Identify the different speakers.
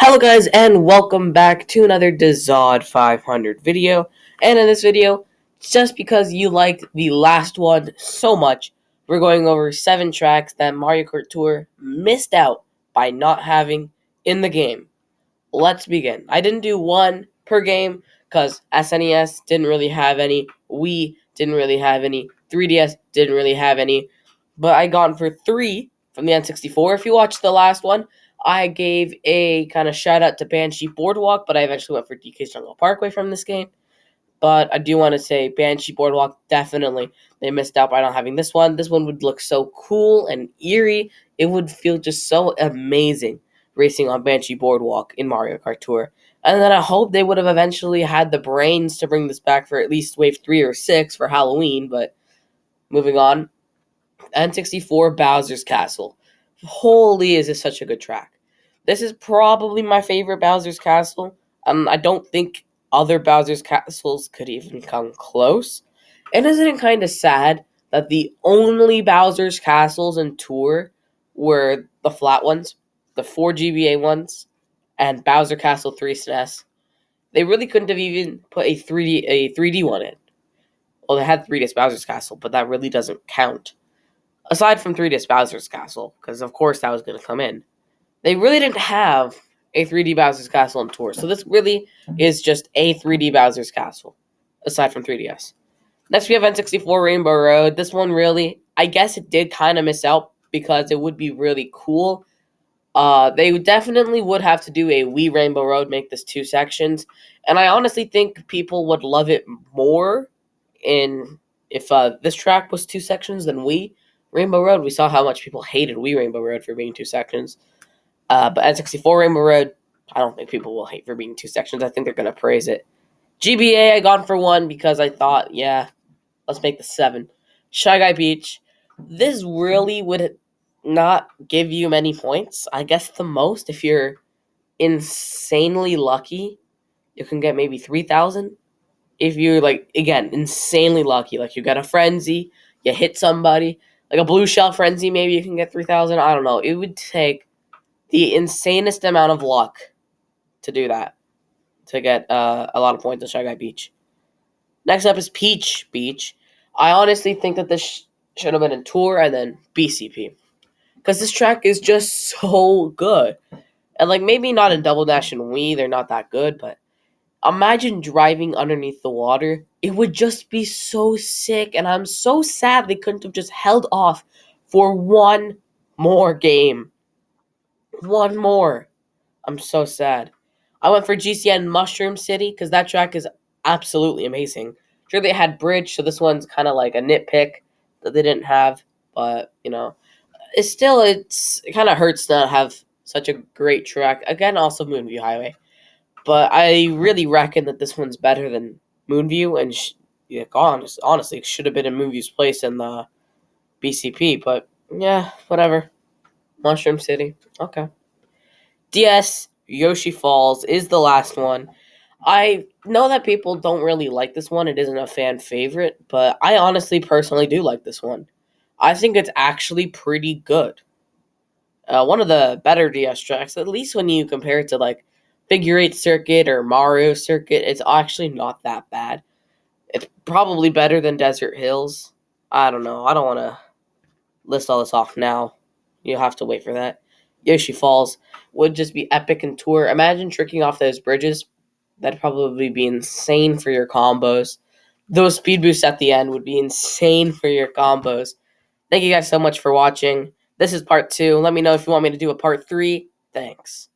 Speaker 1: Hello guys and welcome back to another Dazod 500 video. And in this video, just because you liked the last one so much, we're going over 7 tracks that Mario Kart Tour missed out by not having in the game. Let's begin. I didn't do one per game because SNES didn't really have any, Wii didn't really have any, 3DS didn't really have any, but I got for 3 from the N64. If you watched the last one, I gave a kind of shout out to Banshee Boardwalk, but I eventually went for DK's Jungle Parkway from this game. But I do want to say Banshee Boardwalk, definitely. They missed out by not having this one. This one would look so cool and eerie. It would feel just so amazing racing on Banshee Boardwalk in Mario Kart Tour. And then I hope they would have eventually had the brains to bring this back for at least Wave 3 or 6 for Halloween. But moving on, N64 Bowser's Castle. Holy, is this such a good track. This is probably my favorite Bowser's Castle. I don't think other Bowser's Castles could even come close. And isn't it kind of sad that the only Bowser's Castles in Tour were the flat ones, the 4 GBA ones, and Bowser Castle 3 SNES? They really couldn't have even put a 3D one in. Well, they had 3DS Bowser's Castle, but that really doesn't count. Aside from 3DS Bowser's Castle, because of course that was going to come in. They really didn't have a 3D Bowser's Castle on tour. So this really is just a 3D Bowser's Castle, aside from 3DS. Next we have N64 Rainbow Road. This one really, I guess it did kind of miss out because it would be really cool. They definitely would have to do a Wii Rainbow Road, make this 2 sections. And I honestly think people would love it more if this track was 2 sections than Wii Rainbow Road. We saw how much people hated Wii Rainbow Road for being 2 sections. But N64 Rainbow Road, I don't think people will hate for being 2 sections. I think they're going to praise it. GBA, I got for 1 because I thought, yeah, let's make the 7. Shy Guy Beach. This really would not give you many points. I guess the most, if you're insanely lucky, you can get maybe 3,000. If you're, again, insanely lucky, like you got a frenzy, you hit somebody, like a blue shell frenzy, maybe you can get 3,000. I don't know. It would take the insanest amount of luck to do that, to get a lot of points on Shy Guy Beach. Next up is Peach Beach. I honestly think that this should have been in Tour and then BCP. Because this track is just so good. And maybe not in Double Dash and Wii, they're not that good, but imagine driving underneath the water. It would just be so sick, and I'm so sad they couldn't have just held off for one more game. One more. I'm so sad. I went for GCN Mushroom City because that track is absolutely amazing. Sure, they had Bridge, so this one's kind of like a nitpick that they didn't have, but it kind of hurts to not have such a great track. Again, also Moonview Highway, but I really reckon that this one's better than Moonview, and honestly, it should have been in Moonview's place in the BCP. But yeah, whatever. Mushroom City, okay. DS Yoshi Falls is the last one. I know that people don't really like this one. It isn't a fan favorite, but I honestly personally do like this one. I think it's actually pretty good. One of the better DS tracks, at least when you compare it to Figure 8 Circuit or Mario Circuit, it's actually not that bad. It's probably better than Desert Hills. I don't know. I don't want to list all this off now. You'll have to wait for that. Yoshi Falls would just be epic in Tour. Imagine tricking off those bridges. That'd probably be insane for your combos. Those speed boosts at the end would be insane for your combos. Thank you guys so much for watching. This is part 2. Let me know if you want me to do a part 3. Thanks.